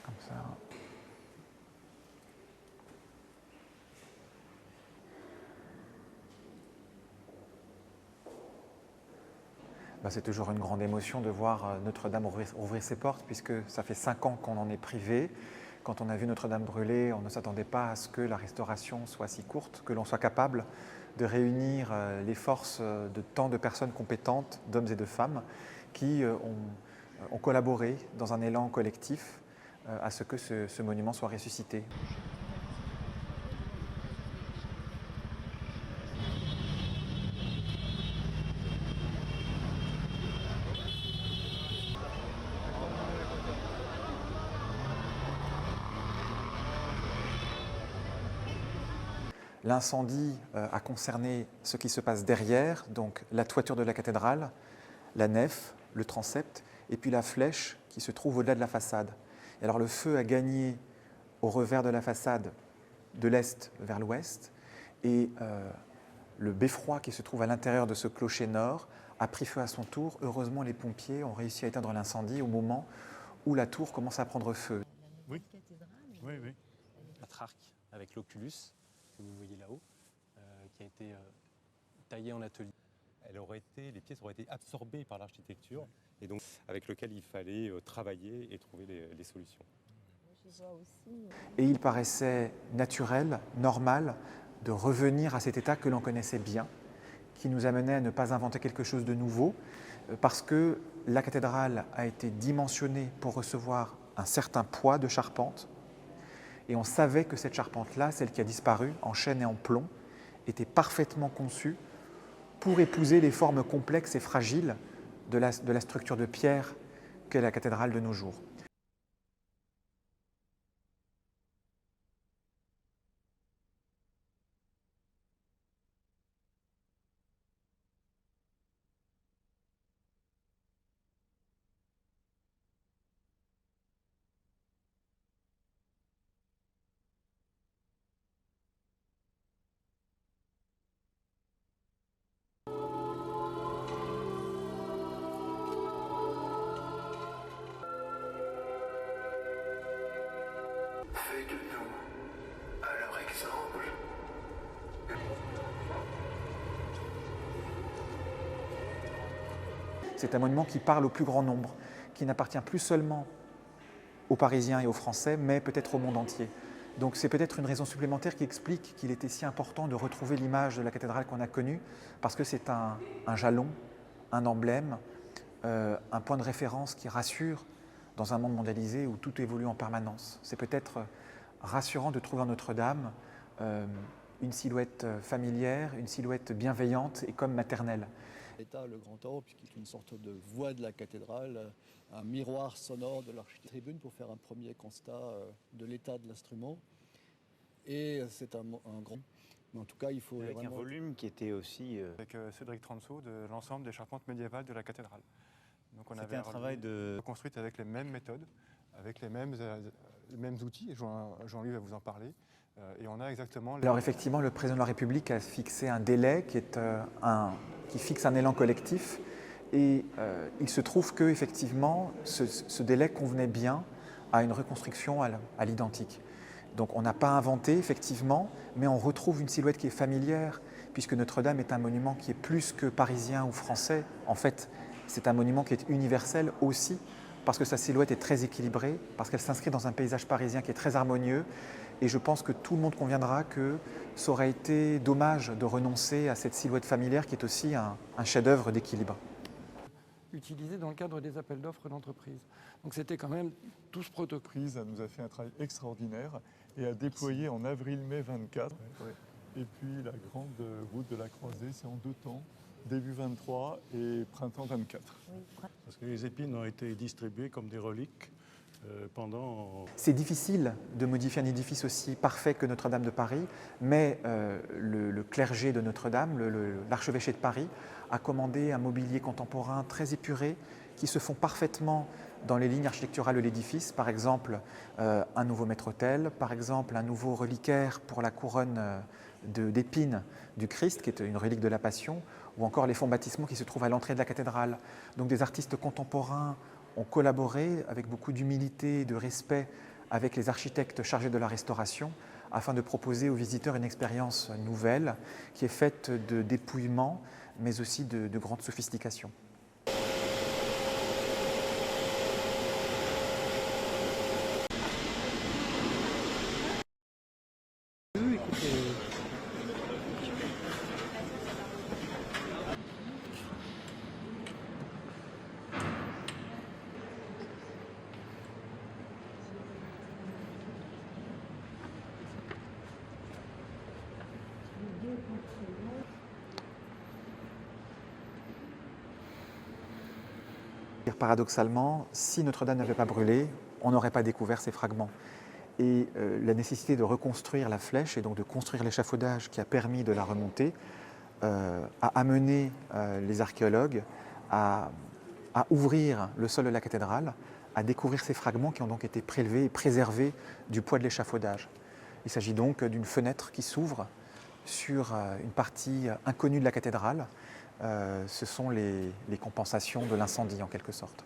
Comme ça. C'est toujours une grande émotion de voir Notre-Dame ouvrir ses portes, puisque ça fait 5 ans qu'on en est privé. Quand on a vu Notre-Dame brûler, on ne s'attendait pas à ce que la restauration soit si courte, que l'on soit capable de réunir les forces de tant de personnes compétentes, d'hommes et de femmes, qui ont collaboré dans un élan collectif à ce que ce monument soit ressuscité. L'incendie a concerné ce qui se passe derrière, donc la toiture de la cathédrale, la nef, le transept, et puis la flèche qui se trouve au-delà de la façade. Et alors le feu a gagné au revers de la façade de l'est vers l'ouest, et le beffroi qui se trouve à l'intérieur de ce clocher nord a pris feu à son tour. Heureusement, les pompiers ont réussi à éteindre l'incendie au moment où la tour commence à prendre feu. Oui, oui. La Trarque avec l'oculus que vous voyez là-haut, qui a été taillée en atelier. Les pièces auraient été absorbées par l'architecture et donc avec lequel il fallait travailler et trouver les solutions. Et il paraissait naturel, normal, de revenir à cet état que l'on connaissait bien, qui nous amenait à ne pas inventer quelque chose de nouveau, parce que la cathédrale a été dimensionnée pour recevoir un certain poids de charpente, et on savait que cette charpente-là, celle qui a disparu en chêne et en plomb, était parfaitement conçue pour épouser les formes complexes et fragiles de la structure de pierre qu'est la cathédrale de nos jours. Fais de nous à leur exemple. C'est un monument qui parle au plus grand nombre, qui n'appartient plus seulement aux Parisiens et aux Français, mais peut-être au monde entier. Donc c'est peut-être une raison supplémentaire qui explique qu'il était si important de retrouver l'image de la cathédrale qu'on a connue, parce que c'est un jalon, un emblème, un point de référence qui rassure dans un monde mondialisé où tout évolue en permanence. C'est peut-être rassurant de trouver en Notre-Dame une silhouette familière, une silhouette bienveillante et comme maternelle. L'État, le grand orgue, qui est une sorte de voix de la cathédrale, un miroir sonore de l'architecture pour faire un premier constat de l'état de l'instrument. Et c'est un grand... Mais en tout cas, il faut avec vraiment... un volume qui était aussi... Avec Cédric Tranceau de l'ensemble des charpentes médiévales de la cathédrale. Donc on avait un travail de... construite avec les mêmes méthodes, avec les mêmes outils, et Jean-Louis va vous en parler. Et on a exactement... Alors effectivement, le président de la République a fixé un délai qui fixe un élan collectif. Et il se trouve que effectivement, ce délai convenait bien à une reconstruction à l'identique. Donc on n'a pas inventé effectivement, mais on retrouve une silhouette qui est familière, puisque Notre-Dame est un monument qui est plus que parisien ou français. En fait, c'est un monument qui est universel aussi, parce que sa silhouette est très équilibrée, parce qu'elle s'inscrit dans un paysage parisien qui est très harmonieux. Et je pense que tout le monde conviendra que ça aurait été dommage de renoncer à cette silhouette familière qui est aussi un chef-d'œuvre d'équilibre. Utilisé dans le cadre des appels d'offres d'entreprise. Donc c'était quand même tout ce protocole. Ça nous a fait un travail extraordinaire et a déployé en avril-mai 24. Et puis la grande route de la Croisée, c'est en 2 temps, début 23 et printemps 24. Parce que les épines ont été distribuées comme des reliques pendant... C'est difficile de modifier un édifice aussi parfait que Notre-Dame de Paris, mais le clergé de Notre-Dame, l'archevêché de Paris, a commandé un mobilier contemporain très épuré qui se fond parfaitement dans les lignes architecturales de l'édifice, par exemple un nouveau maître-autel, par exemple un nouveau reliquaire pour la couronne d'épines du Christ, qui est une relique de la Passion, ou encore les fonds baptismaux qui se trouvent à l'entrée de la cathédrale. Donc des artistes contemporains ont collaboré avec beaucoup d'humilité et de respect avec les architectes chargés de la restauration afin de proposer aux visiteurs une expérience nouvelle qui est faite de dépouillement mais aussi de grande sophistication. Paradoxalement, si Notre-Dame n'avait pas brûlé, on n'aurait pas découvert ces fragments. Et la nécessité de reconstruire la flèche et donc de construire l'échafaudage qui a permis de la remonter a amené les archéologues à ouvrir le sol de la cathédrale, à découvrir ces fragments qui ont donc été prélevés et préservés du poids de l'échafaudage. Il s'agit donc d'une fenêtre qui s'ouvre sur une partie inconnue de la cathédrale. Ce sont les compensations de l'incendie en quelque sorte.